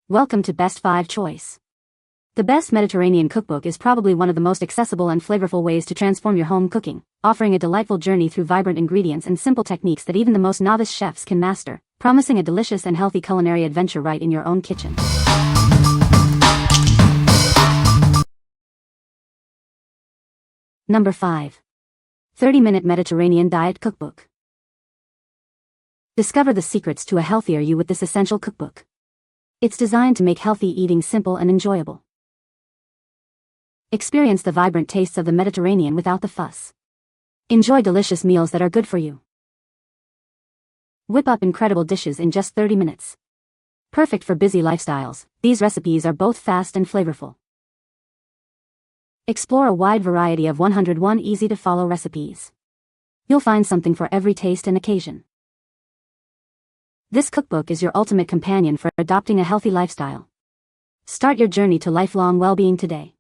Welcome to Best 5 Choice. The Best Mediterranean Cookbook is probably one of the most accessible and flavorful ways to transform your home cooking, offering a delightful journey through vibrant ingredients and simple techniques that even the most novice chefs can master, promising a delicious and healthy culinary adventure right in your own kitchen. Number 5. 30-Minute Mediterranean Diet Cookbook. Discover the secrets to a healthier you with this essential cookbook. It's designed to make healthy eating simple and enjoyable. Experience the vibrant tastes of the Mediterranean without the fuss. Enjoy delicious meals that are good for you. Whip up incredible dishes in just 30 minutes. Perfect for busy lifestyles, these recipes are both fast and flavorful. Explore a wide variety of 101 easy-to-follow recipes. You'll find something for every taste and occasion. This cookbook is your ultimate companion for adopting a healthy lifestyle. Start your journey to lifelong well-being today.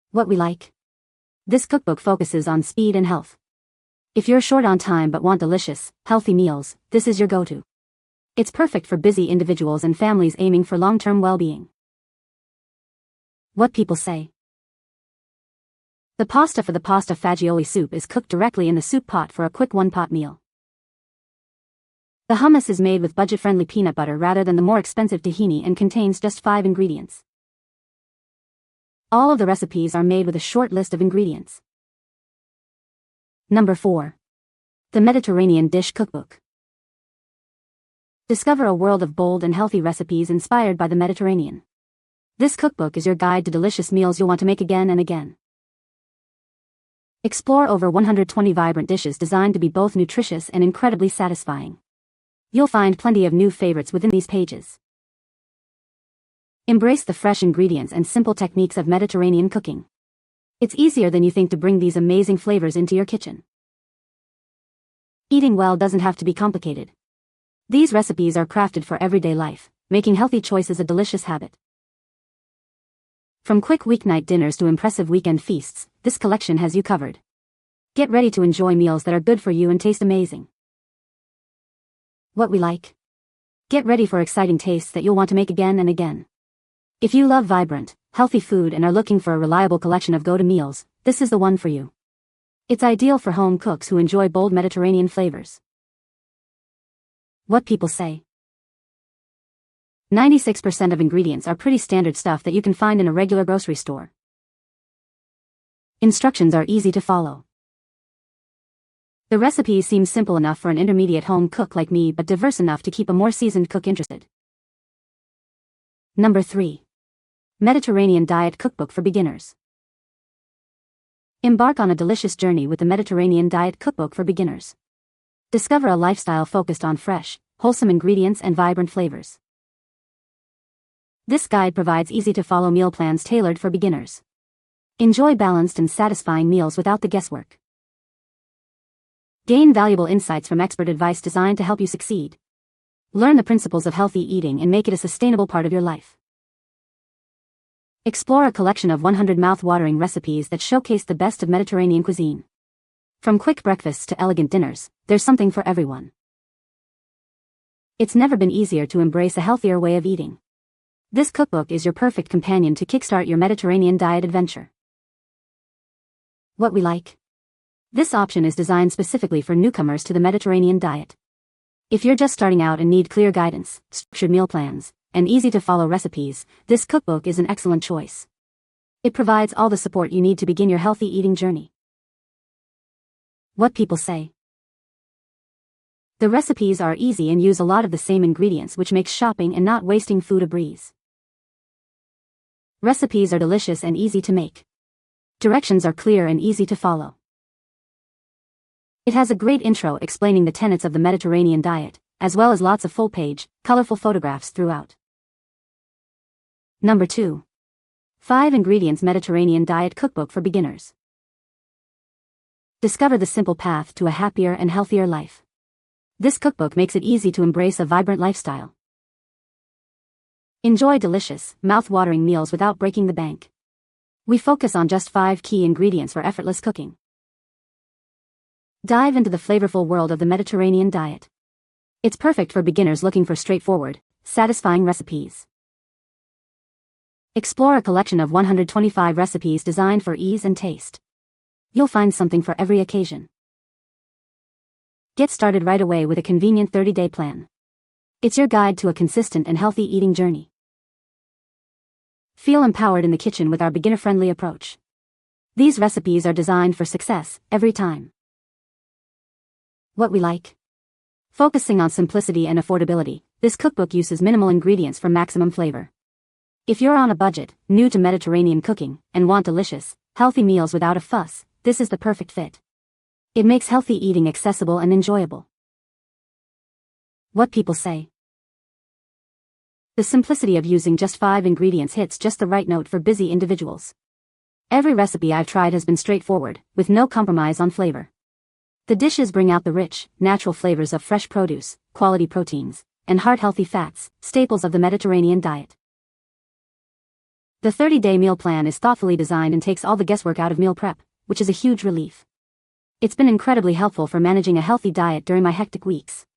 What we like. This cookbook focuses on speed and health. If you're short on time but want delicious, healthy meals, this is your go-to. It's perfect for busy individuals and families aiming for long-term well-being. What people say. The pasta for the pasta fagioli soup is cooked directly in the soup pot for a quick one-pot meal. The hummus is made with budget-friendly peanut butter rather than the more expensive tahini and contains just 5 ingredients. All of the recipes are made with a short list of ingredients. Number 4. The Mediterranean Dish Cookbook. Discover a world of bold and healthy recipes inspired by the Mediterranean. This cookbook is your guide to delicious meals you'll want to make again and again. Explore over 120 vibrant dishes designed to be both nutritious and incredibly satisfying. You'll find plenty of new favorites within these pages. Embrace the fresh ingredients and simple techniques of Mediterranean cooking. It's easier than you think to bring these amazing flavors into your kitchen. Eating well doesn't have to be complicated. These recipes are crafted for everyday life, making healthy choices a delicious habit. From quick weeknight dinners to impressive weekend feasts, this collection has you covered. Get ready to enjoy meals that are good for you and taste amazing. What we like. Get ready for exciting tastes that you'll want to make again and again. If you love vibrant, healthy food and are looking for a reliable collection of go-to meals, this is the one for you. It's ideal for home cooks who enjoy bold Mediterranean flavors. What people say. 96% of ingredients are pretty standard stuff that you can find in a regular grocery store. Instructions are easy to follow. The recipes seem simple enough for an intermediate home cook like me but diverse enough to keep a more seasoned cook interested. Number 3. Mediterranean Diet Cookbook for Beginners. Embark on a delicious journey with the Mediterranean Diet Cookbook for Beginners. Discover a lifestyle focused on fresh, wholesome ingredients and vibrant flavors. This guide provides easy-to-follow meal plans tailored for beginners. Enjoy balanced and satisfying meals without the guesswork. Gain valuable insights from expert advice designed to help you succeed. Learn the principles of healthy eating and make it a sustainable part of your life. Explore a collection of 100 mouth-watering recipes that showcase the best of Mediterranean cuisine. From quick breakfasts to elegant dinners, there's something for everyone. It's never been easier to embrace a healthier way of eating. This cookbook is your perfect companion to kickstart your Mediterranean diet adventure. What we like. This option is designed specifically for newcomers to the Mediterranean diet. If you're just starting out and need clear guidance, structured meal plans, and easy-to-follow recipes, this cookbook is an excellent choice. It provides all the support you need to begin your healthy eating journey. What people say. The recipes are easy and use a lot of the same ingredients, which makes shopping and not wasting food a breeze. Recipes are delicious and easy to make. Directions are clear and easy to follow. It has a great intro explaining the tenets of the Mediterranean diet, as well as lots of full-page, colorful photographs throughout. Number 2. 5 Ingredients Mediterranean Diet Cookbook for Beginners. Discover the simple path to a happier and healthier life. This cookbook makes it easy to embrace a vibrant lifestyle. Enjoy delicious, mouth-watering meals without breaking the bank. We focus on just 5 key ingredients for effortless cooking. Dive into the flavorful world of the Mediterranean diet. It's perfect for beginners looking for straightforward, satisfying recipes. Explore a collection of 125 recipes designed for ease and taste. You'll find something for every occasion. Get started right away with a convenient 30-day plan. It's your guide to a consistent and healthy eating journey. Feel empowered in the kitchen with our beginner-friendly approach. These recipes are designed for success every time. What we like. Focusing on simplicity and affordability, this cookbook uses minimal ingredients for maximum flavor. If you're on a budget, new to Mediterranean cooking, and want delicious, healthy meals without a fuss, this is the perfect fit. It makes healthy eating accessible and enjoyable. What people say. The simplicity of using just 5 ingredients hits just the right note for busy individuals. Every recipe I've tried has been straightforward, with no compromise on flavor. The dishes bring out the rich, natural flavors of fresh produce, quality proteins, and heart-healthy fats, staples of the Mediterranean diet. The 30-day meal plan is thoughtfully designed and takes all the guesswork out of meal prep, which is a huge relief. It's been incredibly helpful for managing a healthy diet during my hectic weeks.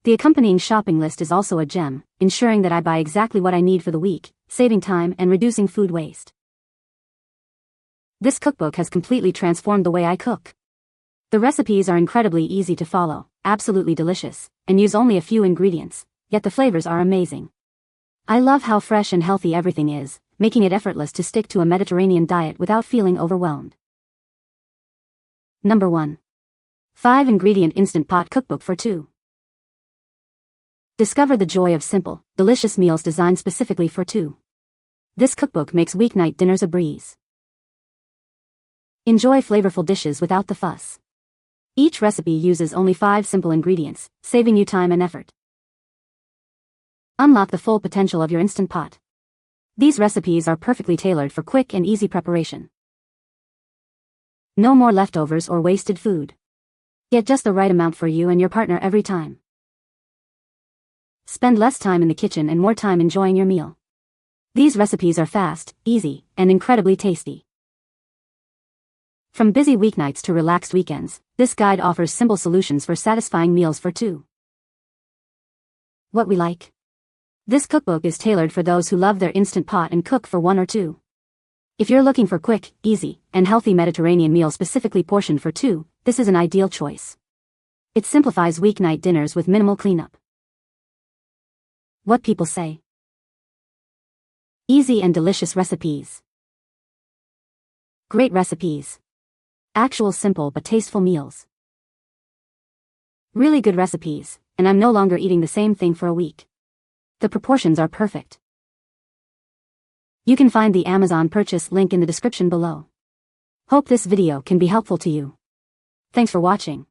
The accompanying shopping list is also a gem, ensuring that I buy exactly what I need for the week, saving time and reducing food waste. This cookbook has completely transformed the way I cook. The recipes are incredibly easy to follow, absolutely delicious, and use only a few ingredients, yet the flavors are amazing. I love how fresh and healthy everything is, making it effortless to stick to a Mediterranean diet without feeling overwhelmed. Number 1. 5-ingredient Instant Pot Cookbook for 2. Discover the joy of simple, delicious meals designed specifically for 2. This cookbook makes weeknight dinners a breeze. Enjoy flavorful dishes without the fuss. Each recipe uses only 5 simple ingredients, saving you time and effort. Unlock the full potential of your Instant Pot. These recipes are perfectly tailored for quick and easy preparation. No more leftovers or wasted food. Get just the right amount for you and your partner every time. Spend less time in the kitchen and more time enjoying your meal. These recipes are fast, easy, and incredibly tasty. From busy weeknights to relaxed weekends, this guide offers simple solutions for satisfying meals for 2. What we like. This cookbook is tailored for those who love their Instant Pot and cook for 1 or 2. If you're looking for quick, easy, and healthy Mediterranean meals specifically portioned for 2, this is an ideal choice. It simplifies weeknight dinners with minimal cleanup. What people say. Easy and delicious recipes. Great recipes. Actual simple but tasteful meals. Really good recipes, and I'm no longer eating the same thing for a week. The proportions are perfect. You can find the Amazon purchase link in the description below. Hope this video can be helpful to you. Thanks for watching.